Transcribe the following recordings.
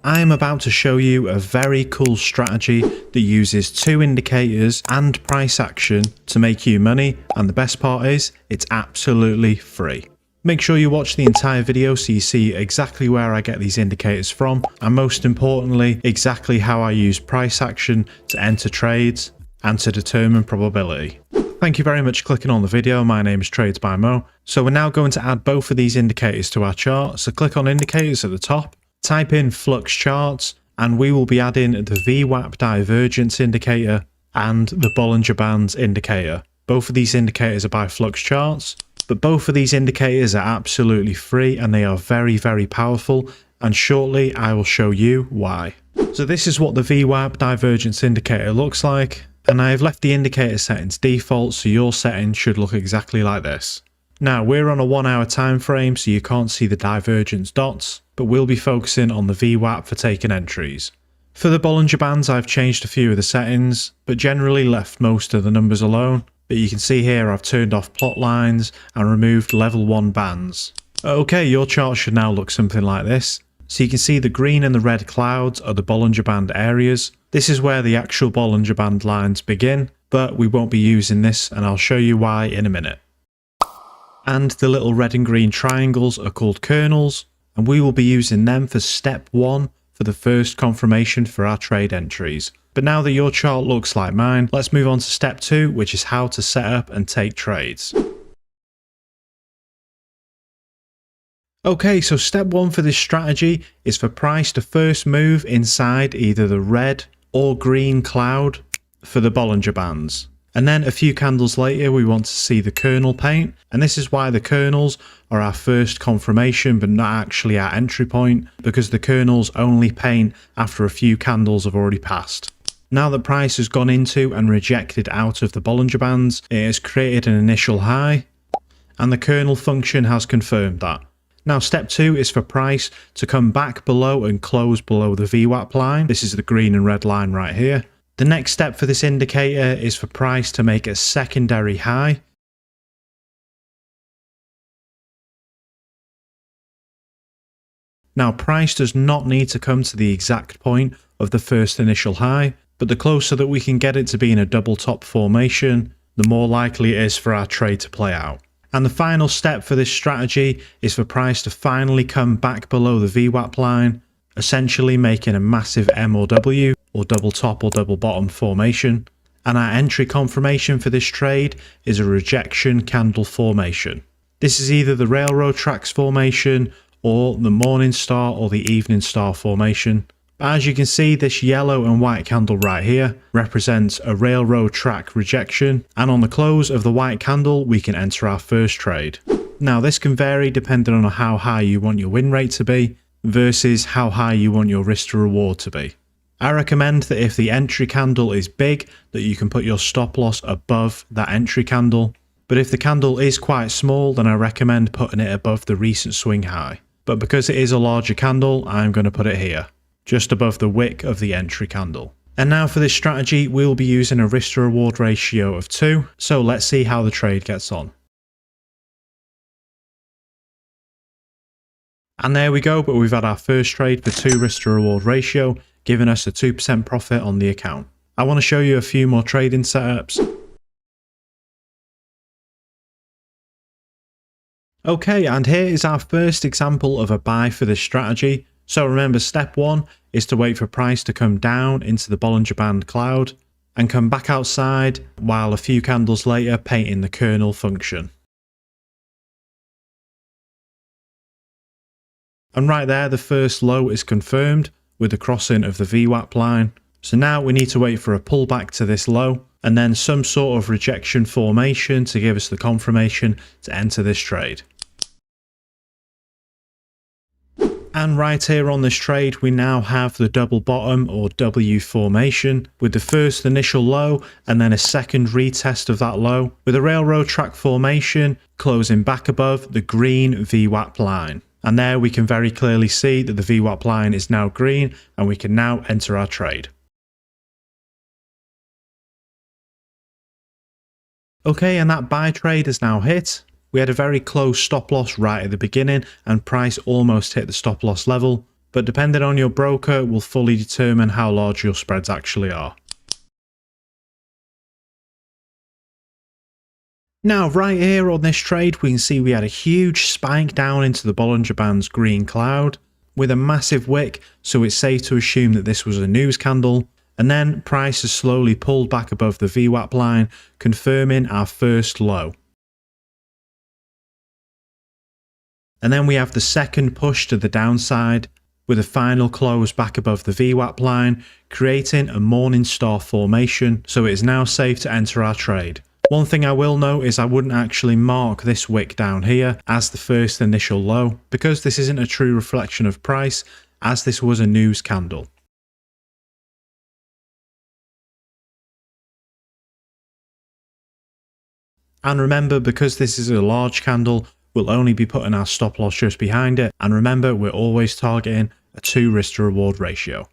I am about to show you a very cool strategy that uses two indicators and price action to make you money, and the best part is it's absolutely free. Make sure you watch the entire video so you see exactly where I get these indicators from, and most importantly, exactly how I use price action to enter trades and to determine probability. Thank you very much for clicking on the video. My name is Trades by Mo. So we're now going to add both of these indicators to our chart. So click on indicators at the top, type in Flux Charts, and we will be adding the VWAP divergence indicator and the Bollinger Bands indicator. Both of these indicators are by Flux Charts, but both of these indicators are absolutely free and they are very, very powerful, and shortly I will show you why. So this is what the VWAP divergence indicator looks like, and I have left the indicator settings default, so your settings should look exactly like this. Now we're on a 1 hour time frame, so you can't see the divergence dots, but we'll be focusing on the VWAP for taking entries. For the Bollinger Bands I've changed a few of the settings, but generally left most of the numbers alone. But you can see here I've turned off plot lines and removed level 1 bands. Okay, your chart should now look something like this. So you can see the green and the red clouds are the Bollinger Band areas. This is where the actual Bollinger Band lines begin, but we won't be using this, and I'll show you why in a minute. And the little red and green triangles are called kernels, and we will be using them for step 1 for the first confirmation for our trade entries. But now that your chart looks like mine, let's move on to step 2, which is how to set up and take trades. Okay, so step 1 for this strategy is for price to first move inside either the red or green cloud for the Bollinger Bands. And then a few candles later we want to see the kernel paint, and this is why the kernels are our first confirmation but not actually our entry point, because the kernels only paint after a few candles have already passed. Now that price has gone into and rejected out of the Bollinger Bands, it has created an initial high, and the kernel function has confirmed that. Now step 2 is for price to come back below and close below the VWAP line. This is the green and red line right here. The next step for this indicator is for price to make a secondary high. Now price does not need to come to the exact point of the first initial high, but the closer that we can get it to being a double top formation, the more likely it is for our trade to play out. And the final step for this strategy is for price to finally come back below the VWAP line, essentially making a massive M or W, or double top or double bottom formation. And our entry confirmation for this trade is a rejection candle formation. This is either the railroad tracks formation or the morning star or the evening star formation. As you can see, this yellow and white candle right here represents a railroad track rejection, and on the close of the white candle we can enter our first trade. Now this can vary depending on how high you want your win rate to be versus how high you want your risk to reward to be. I recommend that if the entry candle is big, that you can put your stop loss above that entry candle, but if the candle is quite small, then I recommend putting it above the recent swing high. But because it is a larger candle, I'm going to put it here, just above the wick of the entry candle. And now for this strategy, we'll be using a risk to reward ratio of 2, so let's see how the trade gets on. And there we go, but we've had our first trade for 2 risk to reward ratio, giving us a 2% profit on the account. I want to show you a few more trading setups. Okay, and here is our first example of a buy for this strategy. So remember, step 1 is to wait for price to come down into the Bollinger Band cloud and come back outside, while a few candles later painting the kernel function. And right there, the first low is confirmed with the crossing of the VWAP line. So now we need to wait for a pullback to this low and then some sort of rejection formation to give us the confirmation to enter this trade. And right here on this trade, we now have the double bottom or W formation with the first initial low and then a second retest of that low with a railroad track formation closing back above the green VWAP line. And there we can very clearly see that the VWAP line is now green and we can now enter our trade. Okay, and that buy trade is now hit. We had a very close stop loss right at the beginning and price almost hit the stop loss level, but depending on your broker will fully determine how large your spreads actually are. Now right here on this trade we can see we had a huge spike down into the Bollinger Band's green cloud with a massive wick, so it's safe to assume that this was a news candle, and then price has slowly pulled back above the VWAP line, confirming our first low. And then we have the second push to the downside with a final close back above the VWAP line, creating a Morningstar formation, so it is now safe to enter our trade. One thing I will note is I wouldn't actually mark this wick down here as the first initial low, because this isn't a true reflection of price, as this was a news candle. And remember, because this is a large candle, we'll only be putting our stop loss just behind it, and remember, we're always targeting a 2 risk to reward ratio.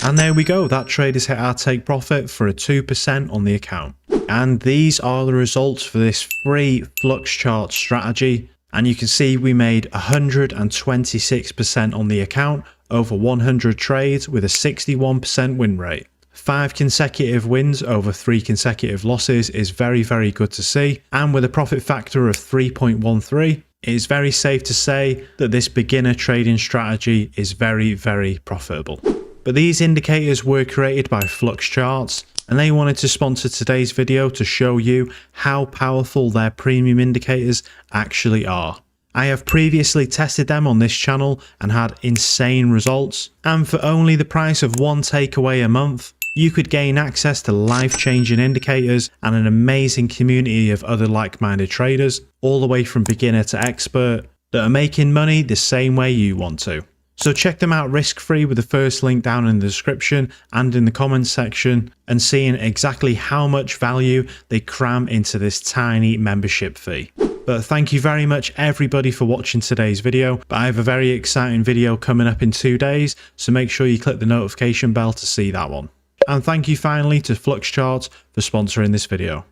And there we go, that trade has hit our take profit for a 2% on the account. And these are the results for this free flux chart strategy. And you can see we made 126% on the account over 100 trades with a 61% win rate. 5 consecutive wins over 3 consecutive losses is very, very good to see. And with a profit factor of 3.13, it is very safe to say that this beginner trading strategy is very, very profitable. But these indicators were created by Flux Charts, and they wanted to sponsor today's video to show you how powerful their premium indicators actually are. I have previously tested them on this channel and had insane results, and for only the price of one takeaway a month, you could gain access to life-changing indicators and an amazing community of other like-minded traders, all the way from beginner to expert, that are making money the same way you want to. So check them out risk-free with the first link down in the description and in the comments section, and seeing exactly how much value they cram into this tiny membership fee. But thank you very much everybody for watching today's video, but I have a very exciting video coming up in 2 days, so make sure you click the notification bell to see that one. And thank you finally to Flux Charts for sponsoring this video.